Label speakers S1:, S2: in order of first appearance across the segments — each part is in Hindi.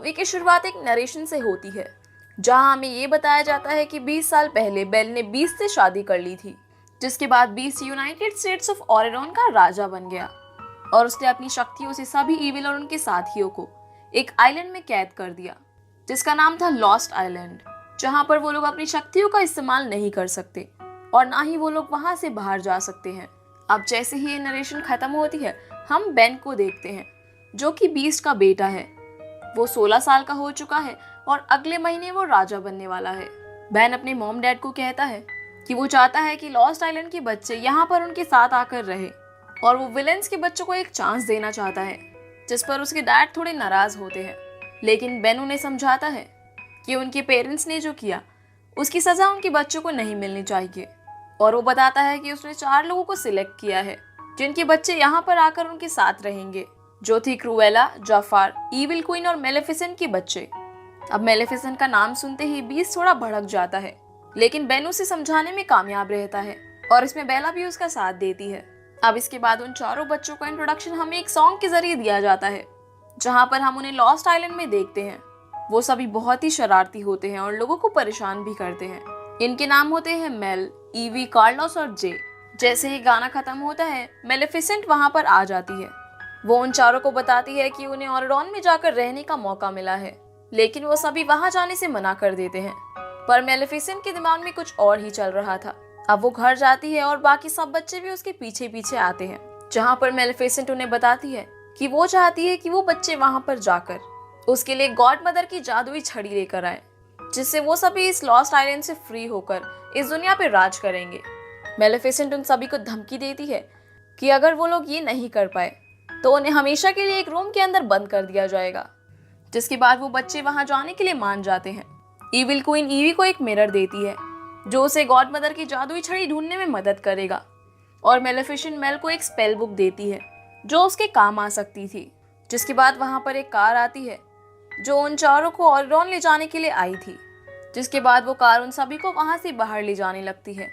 S1: मूवी की शुरुआत एक नरेशन से होती है जहां हमें ये बताया जाता है कि 20 साल पहले बेल ने 20 से शादी कर ली थी, जिसके बाद 20 यूनाइटेड स्टेट्स ऑफ ऑरेगॉन का राजा बन गया और उसने अपनी शक्तियों से सभी ईविल और उनके साथियों को एक आइलैंड में कैद कर दिया जिसका नाम था लॉस्ट आइलैंड, जहां पर वो लोग अपनी शक्तियों का इस्तेमाल नहीं कर सकते और ना ही वो लोग वहां से बाहर जा सकते हैं। अब जैसे ही ये नरेशन खत्म होती है, हम बेन को देखते हैं जो कि बीस्ट का बेटा है। वो 16 साल का हो चुका है और अगले महीने वो राजा बनने वाला है। बेन अपने मॉम डैड को कहता है कि वो चाहता है कि लॉस्ट आइलैंड के बच्चे यहाँ पर उनके साथ आकर रहे और वो विलेंस के बच्चों को एक चांस देना चाहता है, जिस पर उसके डैड थोड़े नाराज होते हैं। लेकिन बेन उन्हें समझाता है कि उनके पेरेंट्स ने जो किया उसकी सजा उनके बच्चों को नहीं मिलनी चाहिए और वो बताता है कि उसने 4 लोगों को सिलेक्ट किया है जिनके बच्चे यहाँ पर आकर उनके साथ रहेंगे, जो थी क्रूएला, जाफार, ईविल क्वीन और मेलेफिसेंट के बच्चे। अब मेलेफिसेंट का नाम सुनते ही बीस्ट थोड़ा भड़क जाता है, लेकिन बेन उसे समझाने में कामयाब रहता है और इसमें बेला भी उसका साथ देती है। अब इसके बाद उन 4 बच्चों का इंट्रोडक्शन हमें एक सॉन्ग के जरिए दिया जाता है जहाँ पर हम उन्हें लॉस्ट आइलैंड में देखते हैं। वो सभी बहुत ही शरारती होते हैं और लोगों को परेशान भी करते हैं। इनके नाम होते हैं मेल, ईवी, कार्लोस और जे। जैसे ही गाना खत्म होता है, मेलेफिसेंट वहां पर आ जाती है। वो उन 4 को बताती है कि उन्हें ऑरेगॉन में जाकर रहने का मौका मिला है, लेकिन वो सभी वहां जाने से मना कर देते हैं। पर मेलेफिसेंट के दिमाग में कुछ और ही चल रहा था। अब वो घर जाती है और बाकी सब बच्चे भी उसके पीछे पीछे आते हैं, जहाँ पर मेलेफिसेंट उन्हें बताती है कि वो चाहती है कि वो बच्चे वहां पर जाकर उसके लिए गॉड मदर की जादुई छड़ी लेकर आए, जिससे वो सभी इस लॉस्ट आइलैंड से फ्री होकर इस दुनिया पे राज करेंगे। मेलेफिसेंट उन सभी को धमकी देती है कि अगर वो लोग ये नहीं कर पाए तो उन्हें हमेशा के लिए एक रूम के अंदर बंद कर दिया जाएगा, जिसके बाद वो बच्चे वहां जाने के लिए मान जाते हैं। ईविल क्वीन ईवी को एक मिरर देती है जो उसे गॉड मदर की जादुई छड़ी ढूंढने में मदद करेगा और मेलेफिसेंट मेल को एक स्पेल बुक देती है जो उसके काम आ सकती थी। जिसके बाद वहां पर एक कार आती है जो उन 4 को ऑरेगॉन ले जाने के लिए आई थी, जिसके बाद वो कार उन सभी को वहां से बाहर ले जाने लगती है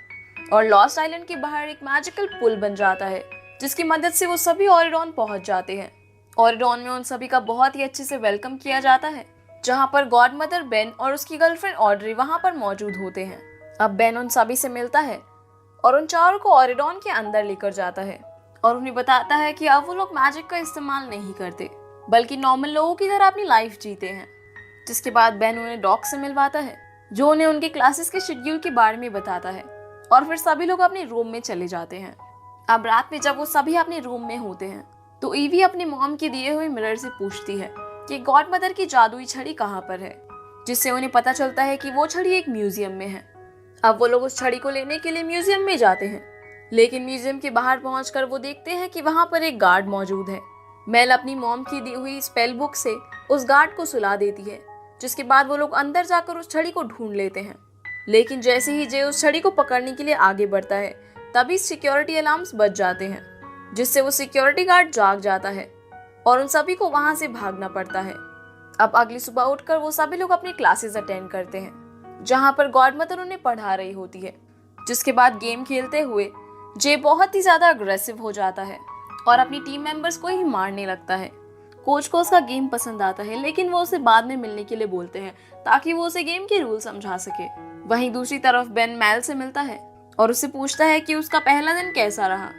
S1: और लॉस्ट आइलैंड के बाहर एक मैजिकल पुल बन जाता है जिसकी मदद से वो सभी ऑरेगॉन पहुंच जाते हैं। ऑरेगॉन में उन सभी का बहुत ही अच्छे से वेलकम किया जाता है, जहां पर गॉड मदर बेन और उसकी गर्लफ्रेंड ऑड्री वहां पर मौजूद होते हैं। अब बेन उन सभी से मिलता है और उन 4 को ऑरेगॉन के अंदर लेकर जाता है और उन्हें बताता है कि अब वो लोग मैजिक का इस्तेमाल नहीं करते बल्कि नॉर्मल लोगों की तरह अपनी लाइफ जीते हैं। जिसके बाद बेन उन्हें डॉग से मिलवाता है जो उन्हें उनके क्लासेस के शेड्यूल के बारे में बताता है और फिर सभी लोग अपने रूम में चले जाते हैं। अब रात में जब वो सभी अपने रूम में होते हैं तो ईवी अपनी मॉम के दिए हुए मिरर से पूछती है कि गॉड मदर की जादुई छड़ी कहाँ पर है, जिससे उन्हें पता चलता है कि वो छड़ी एक म्यूजियम में है। अब वो लोग उस छड़ी को लेने के लिए म्यूजियम में जाते हैं, लेकिन म्यूजियम के बाहर पहुंचकर वो देखते हैं कि वहां पर एक गार्ड मौजूद है। मेल अपनी मॉम की दी हुई स्पेल बुक से उस गार्ड को सुला देती है, जिसके बाद वो लोग अंदर जाकर उस छड़ी को ढूंढ लेते हैं। लेकिन जैसे ही जे उस छड़ी को पकड़ने के लिए आगे बढ़ता है, तभी सिक्योरिटी अलार्म्स बज जाते हैं, जिससे वो सिक्योरिटी गार्ड जाग जाता है और उन सभी को वहां से भागना पड़ता है। अब अगली सुबह उठकर वो सभी लोग अपनी क्लासेस अटेंड करते हैं, जहां पर गॉड मदर उन्हें पढ़ा रही होती है। जिसके बाद गेम खेलते हुए जे बहुत ही ज्यादा अग्रेसिव हो जाता है और अपनी टीम मेंबर्स को ही मारने लगता है। कोच को उसका गेम पसंद आता है, लेकिन वो उसे बाद में मिलने के लिए बोलते हैं ताकि वो उसे गेम के रूल समझा सके। वहीं दूसरी तरफ बेन मेल से मिलता है और उससे पूछता है कि उसका पहला दिन कैसा रहा।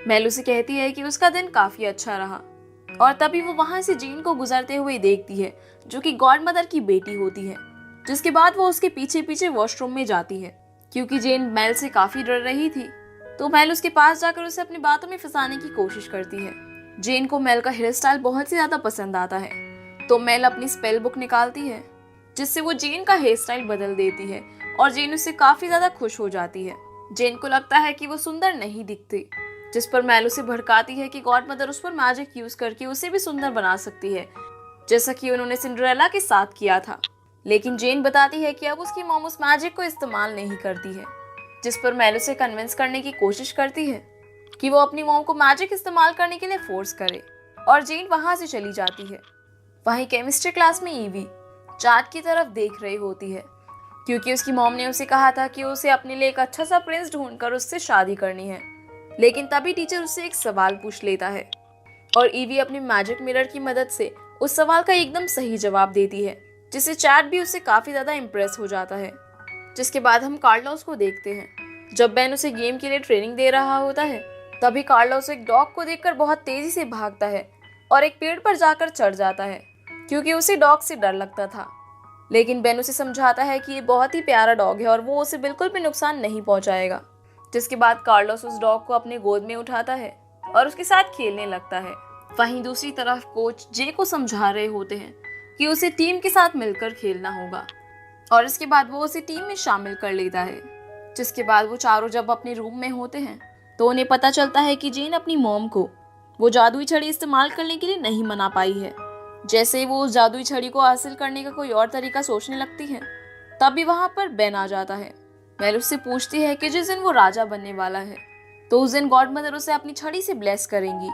S1: मेल उसे कहती है कि उसका दिन काफी अच्छा रहा और तभी वो वहां से जेन को गुजरते हुए देखती है, जो कि गॉड मदर की बेटी होती है। जिसके बाद वो उसके पीछे पीछे वॉशरूम में जाती है। क्योंकि जेन मेल से काफी डर रही थी तो मेल उसके पास जाकर उसे अपनी बातों में फंसाने की कोशिश करती है। जेन को मेल का हेयर स्टाइल बहुत ही ज्यादा पसंद आता है, तो मेल अपनी स्पेल बुक निकालती है जिससे वो जेन का हेयर स्टाइल बदल देती है और जेन उससे काफी ज्यादा खुश हो जाती है। जेन को लगता है कि वो सुंदर नहीं दिखती, जिस पर मेल उसे भड़काती है कि गॉड मदर उस पर मैजिक यूज करके उसे भी सुंदर बना सकती है, जैसा कि उन्होंने सिंड्रेला के साथ किया था। लेकिन जेन बताती है कि अब उसकी मॉम उस मैजिक को इस्तेमाल नहीं करती है, जिस पर मेल उसे कन्विंस करने की कोशिश करती है कि वो अपनी मॉम को मैजिक इस्तेमाल करने के लिए फोर्स करे और जेन वहां से चली जाती है। वहीं केमिस्ट्री क्लास में ईवी चार्ट की तरफ देख रही होती है, क्योंकि उसकी मॉम ने उसे कहा था कि उसे अपने लिए एक अच्छा सा प्रिंस ढूंढकर उससे शादी करनी है। लेकिन तभी टीचर उससे एक सवाल पूछ लेता है और ईवी अपनी मैजिक मिरर की मदद से उस सवाल का एकदम सही जवाब देती है, जिससे चैड भी उससे काफी ज्यादा इम्प्रेस हो जाता है। जिसके बाद हम कार्लोस को देखते हैं। जब बेन उसे गेम के लिए ट्रेनिंग दे रहा होता है, तभी कार्लोस एक डॉग को देखकर बहुत तेजी से भागता है और एक पेड़ पर जाकर चढ़ जाता है, क्योंकि उसे डॉग से डर लगता था। लेकिन बेन उसे समझाता है कि ये बहुत ही प्यारा डॉग है और वो उसे बिल्कुल भी नुकसान नहीं पहुंचाएगा। जिसके बाद कार्लोस उस डॉग को अपने गोद में उठाता है और उसके साथ खेलने लगता है। वहीं दूसरी तरफ कोच जे को समझा रहे होते हैं कि उसे टीम के साथ मिलकर खेलना होगा, और इसके बाद वो उसे टीम में शामिल कर लेता है। जिसके बाद वो चारों जब अपने रूम में होते हैं तो उन्हें पता चलता है कि जेन अपनी मॉम को वो जादुई छड़ी इस्तेमाल करने के लिए नहीं मना पाई है। जैसे ही वो उस जादुई छड़ी को हासिल करने का कोई और तरीका सोचने लगती है, तभी वहां पर बेन आ जाता है। मेल उससे पूछती है कि जिस दिन वो राजा बनने वाला है तो उस दिन गॉड मदर उसे अपनी छड़ी से ब्लेस करेंगी,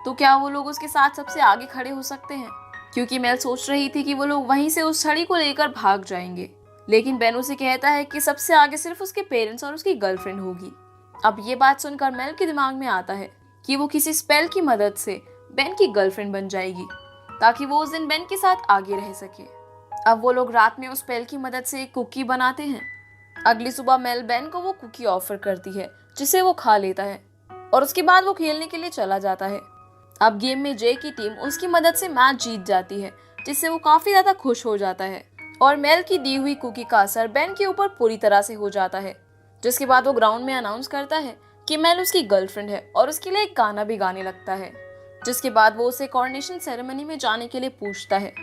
S1: तो क्या वो लोग उसके साथ सबसे आगे खड़े हो सकते हैं, क्योंकि मेल सोच रही थी कि वो लोग वहीं से उस छड़ी को लेकर भाग जाएंगे। लेकिन बेन उसे कहता है कि सबसे आगे सिर्फ उसके पेरेंट्स और उसकी गर्लफ्रेंड होगी। अब ये बात सुनकर मेल के दिमाग में आता है कि वो किसी स्पेल की मदद से बेन की गर्लफ्रेंड बन जाएगी, ताकि वो उस दिन बेन के साथ आगे रह सके। अब वो लोग रात में उस स्पेल की मदद से एक कुकी बनाते हैं। अगली सुबह मेल बेन को वो कुकी ऑफर करती है, जिसे वो खा लेता है और उसके बाद वो खेलने के लिए चला जाता है। अब गेम में जे की टीम उसकी मदद से मैच जीत जाती है, जिससे वो काफी ज्यादा खुश हो जाता है और मेल की दी हुई कुकी का असर बेन के ऊपर पूरी तरह से हो जाता है। जिसके बाद वो ग्राउंड में अनाउंस करता है कि मेल उसकी गर्लफ्रेंड है और उसके लिए एक गाना भी गाने लगता है। जिसके बाद वो उसे कॉर्नेशन सेरेमनी में जाने के लिए पूछता है,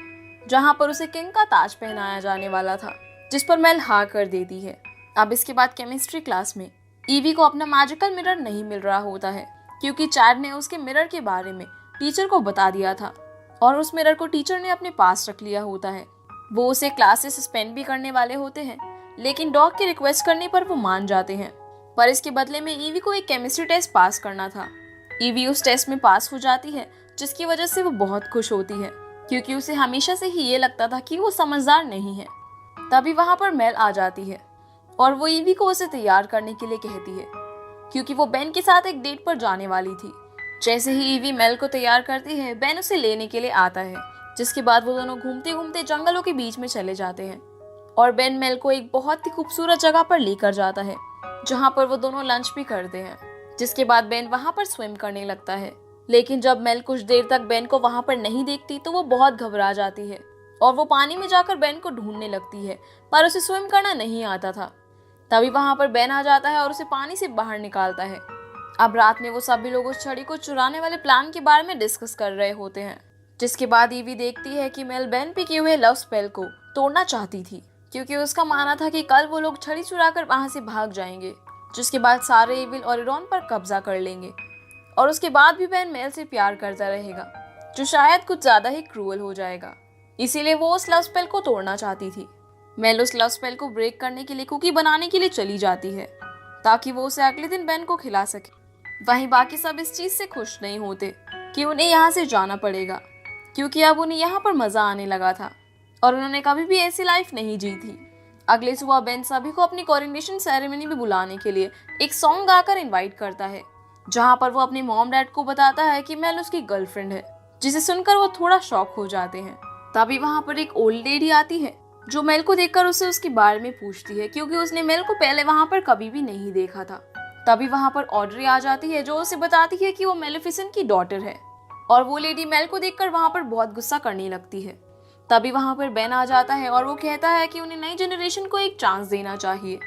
S1: जहां पर उसे किंग का ताज पहनाया जाने वाला था, जिस पर मेल हाँ कर देती है। अब इसके बाद केमिस्ट्री क्लास में ईवी को अपना मैजिकल मिरर नहीं मिल रहा होता है, क्योंकि चैड ने उसके मिरर के बारे में टीचर को बता दिया था और उस मिरर को टीचर ने अपने पास रख लिया होता है। वो उसे क्लास से सस्पेंड भी करने वाले होते हैं, लेकिन डॉग के रिक्वेस्ट करने पर वो मान जाते हैं। पर इसके बदले में ईवी को एक केमिस्ट्री टेस्ट पास करना था। ईवी उस टेस्ट में पास हो जाती है, जिसकी वजह से वो बहुत खुश होती है, क्योंकि उसे हमेशा से ही ये लगता था कि वो समझदार नहीं है। तभी वहां पर मेल आ जाती है और वो ईवी को उसे तैयार करने के लिए कहती है, क्योंकि वो बेन के साथ एक डेट पर जाने वाली थी। जैसे ही ईवी मेल को तैयार करती है, बेन उसे लेने के लिए आता है। जिसके बाद वो दोनों घूमते घूमते जंगलों के बीच में चले जाते हैं और बेन मेल को एक बहुत ही खूबसूरत जगह पर लेकर जाता है, जहां पर वो दोनों लंच भी करते हैं। जिसके बाद बेन वहां पर स्विम करने लगता है, लेकिन जब मेल कुछ देर तक बेन को वहां पर नहीं देखती तो वो बहुत घबरा जाती है और वो पानी में जाकर बेन को ढूंढने लगती है, पर उसे स्विम करना नहीं आता था। तभी वहां पर बेन आ जाता है और उसे पानी से बाहर निकालता है। अब रात में वो सभी लोग उस छड़ी को चुराने वाले प्लान के बारे में डिस्कस कर रहे होते हैं। जिसके बाद ईवी देखती है कि मेल बेन पे किए हुए लव स्पेल को तोड़ना चाहती थी, क्योंकि उसका मानना था कि कल वो लोग छड़ी चुराकर वहां से भाग जाएंगे, जिसके बाद सारे इविल ओरेगन पर कब्जा कर लेंगे और उसके बाद भी बेन मेल से प्यार करता रहेगा, जो शायद कुछ ज्यादा ही क्रूअल हो जाएगा। इसीलिए वो उस लव स्पेल को तोड़ना चाहती थी। मेल उस लव स्पेल को ब्रेक करने के लिए कुकी बनाने के लिए चली जाती है, ताकि वो उसे अगले दिन बेन को खिला सके। वहीं बाकी सब इस चीज से खुश नहीं होते कि उन्हें यहाँ से जाना पड़ेगा, क्योंकि अब उन्हें यहाँ पर मजा आने लगा था और उन्होंने कभी भी ऐसी लाइफ नहीं जी थी। अगले सुबह बेन सभी को अपनी कोरोनेशन सेरेमनी में बुलाने के लिए एक सॉन्ग गाकर इनवाइट करता है, जहाँ पर वो अपने मॉम डैड को बताता है कि मेल उसकी गर्लफ्रेंड है, जिसे सुनकर वो थोड़ा शॉक हो जाते हैं। तभी वहाँ पर एक ओल्ड लेडी आती है, जो मेल को देखकर उसे उसके बारे में पूछती है, क्योंकि उसने मेल को पहले वहाँ पर कभी भी नहीं देखा था। तभी वहाँ पर ऑड्रे आ जाती है, जो उसे बताती है कि वो मेलेफिसेंट की डॉटर है, और वो लेडी मेल को देखकर वहाँ पर बहुत गुस्सा करने लगती है। तभी वहाँ पर बेन आ जाता है और वो कहता है कि उन्हें नई जनरेशन को एक चांस देना चाहिए,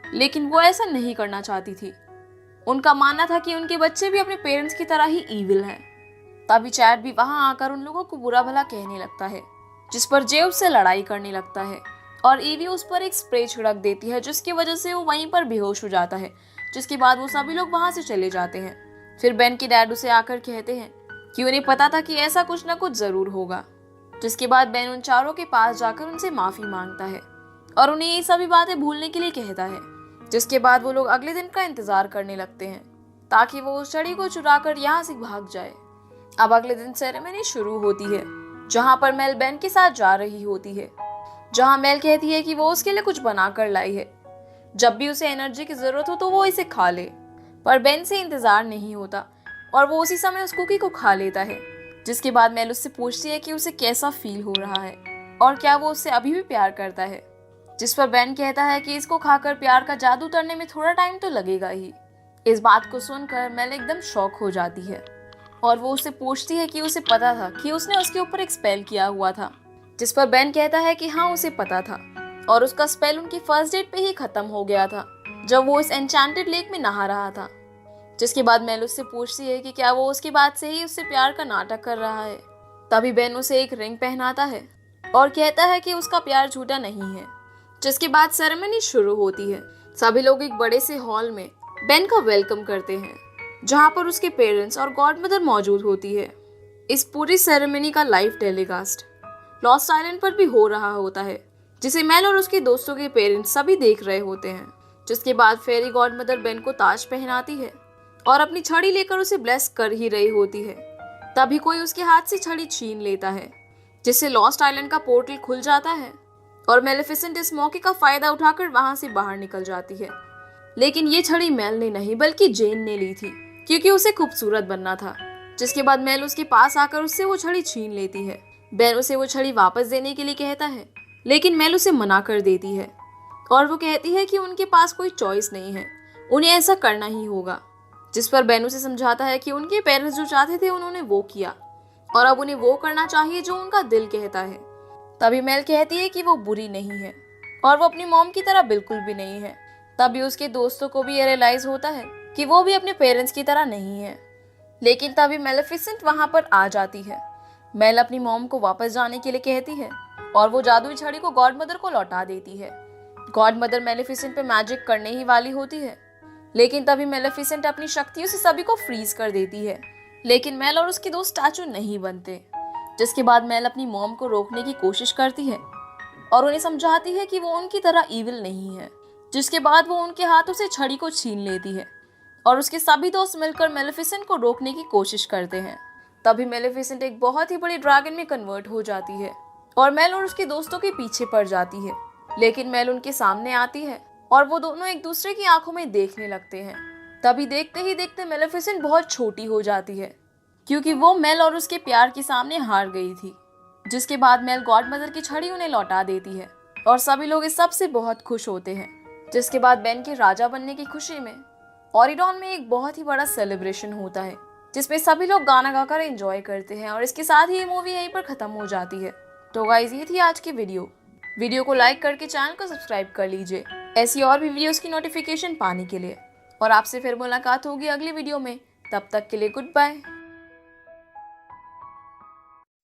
S1: लेकिन वो ऐसा नहीं करना चाहती थी। उनका मानना था कि उनके बच्चे भी अपने पेरेंट्स की तरह ही ईविल हैं। तभी चैड भी वहां आकर उन लोगों को बुरा भला कहने लगता है, जिस पर जे उससे लड़ाई करने लगता है और ईवी उस पर एक स्प्रे छिड़क देती है, जिसकी वजह से वो वहीं पर बेहोश हो जाता है। जिसके बाद वो सभी लोग वहां से चले जाते हैं। फिर बेन के डैड उसे आकर कहते हैं कि उन्हें पता था कि ऐसा कुछ ना कुछ जरूर होगा। जिसके बाद बेन उन चारों के पास जाकर उनसे माफी मांगता है और उन्हें ये सभी बातें भूलने के लिए कहता है। जिसके बाद वो लोग अगले दिन का इंतजार करने लगते हैं, ताकि वो उस छड़ी को चुराकर यहाँ से भाग जाए। अब अगले दिन सेरेमनी शुरू होती है, जहाँ पर मेल बेन के साथ जा रही होती है, जहाँ मेल कहती है कि वो उसके लिए कुछ बना कर लाई है, जब भी उसे एनर्जी की जरूरत हो तो वो इसे खा ले। पर बेन से इंतजार नहीं होता और वो उसी समय उस कुकी को खा लेता है, जिसके बाद मेल उससे पूछती है कि उसे कैसा फील हो रहा है और क्या वो उससे अभी भी प्यार करता है। जिस पर बेन कहता है कि इसको खाकर प्यार का जादू उतरने में थोड़ा टाइम तो लगेगा ही। इस बात को सुनकर मेल एकदम शॉक हो जाती है और वो उससे पूछती है कि उसे पता था कि उसने उसके ऊपर एक स्पेल किया हुआ था। जिस पर बेन कहता है कि हाँ, उसे पता था और उसका स्पेल उनकी फर्स्ट डेट पे ही खत्म हो गया था जब वो इस एन्चेंटेड लेक में नहा रहा था। जिसके बाद मेल उससे पूछती है कि क्या वो उसकी बात से ही उससे प्यार का नाटक कर रहा है। तभी बेन उसे एक रिंग पहनाता है और कहता है कि उसका प्यार झूठा नहीं है। जिसके बाद सेरेमनी शुरू होती है। सभी लोग एक बड़े से हॉल में बेन का वेलकम करते हैं जहाँ पर उसके पेरेंट्स और गॉड मदर मौजूद होती है। इस पूरी सेरेमनी का लाइव टेलीकास्ट लॉस्ट आइलैंड पर भी हो रहा होता है जिसे मेल और उसके दोस्तों के पेरेंट्स सभी देख रहे होते हैं। जिसके बाद फेरी गॉड मदर बेन को ताज पहनाती है और अपनी छड़ी लेकर उसे ब्लेस कर ही रही होती है। तभी कोई उसके हाथ से छड़ी छीन लेता है जिससे लॉस्ट आइलैंड का पोर्टल खुल जाता है और मेलेफिसेंट इस मौके का फायदा उठाकर वहां से बाहर निकल जाती है। लेकिन ये छड़ी मेल ने नहीं बल्कि जेन ने ली थी क्योंकि उसे खूबसूरत बनना था। जिसके बाद मेल उसके पास आकर उससे वो छड़ी छीन लेती है। बेन उसे वो छड़ी वापस देने के लिए कहता है लेकिन मेल उसे मना कर देती है और वो कहती है कि उनके पास कोई चॉइस नहीं है, उन्हें ऐसा करना ही होगा। जिस पर बेन उसे समझाता है कि उनके पेरेंट्स जो चाहते थे उन्होंने वो किया और अब उन्हें वो करना चाहिए जो उनका दिल कहता है। तभी मेल कहती है कि वो बुरी नहीं है और वो अपनी मॉम की तरह बिल्कुल भी नहीं है। तभी उसके दोस्तों को भी ये रियलाइज होता है कि वो भी अपने पेरेंट्स की तरह नहीं है। लेकिन तभी मेलेफिसेंट वहां पर आ जाती है। मेल अपनी मॉम को वापस जाने के लिए कहती है और वो जादुई छड़ी को गॉड मदर को लौटा देती है। गॉड मदर मेलेफिसेंट पे मैजिक करने ही वाली होती है लेकिन तभी मेलेफिसेंट अपनी शक्तियों से सभी को फ्रीज कर देती है। लेकिन मेल और उसके दोस्त स्टैचू नहीं बनते। जिसके बाद मेल अपनी मॉम को रोकने की कोशिश करती है और उन्हें समझाती है कि वो उनकी तरह इविल नहीं है। जिसके बाद वो उनके हाथों से छड़ी को छीन लेती है और उसके सभी दोस्त मिलकर मेलेफिसेंट को रोकने की कोशिश करते हैं। तभी मेलेफिसेंट एक बहुत ही बड़ी ड्रैगन में कन्वर्ट हो जाती है और मेल और उसके दोस्तों के पीछे पड़ जाती है। लेकिन मेल उनके सामने आती है और वो दोनों एक दूसरे की आंखों में देखने लगते हैं। तभी देखते ही देखते मेलेफिसेंट बहुत छोटी हो जाती है क्योंकि वो मेल और उसके प्यार के सामने हार गई थी। जिसके बाद मेल गॉड मदर की छड़ी उन्हें लौटा देती है और सभी लोग इस सब से बहुत खुश होते हैं। जिसके बाद बेन के राजा बनने की खुशी में ऑरिडॉन में एक बहुत ही बड़ा सेलिब्रेशन होता है जिसमें सभी लोग गाना गाकर एंजॉय करते हैं और इसके साथ ही ये मूवी यहीं पर खत्म हो जाती है। तो गाइज, ये थी आज की वीडियो को लाइक करके चैनल को सब्सक्राइब कर लीजिए ऐसी और भी वीडियोस की नोटिफिकेशन पाने के लिए। और आपसे फिर मुलाकात होगी अगली वीडियो में। तब तक के लिए गुड बाय।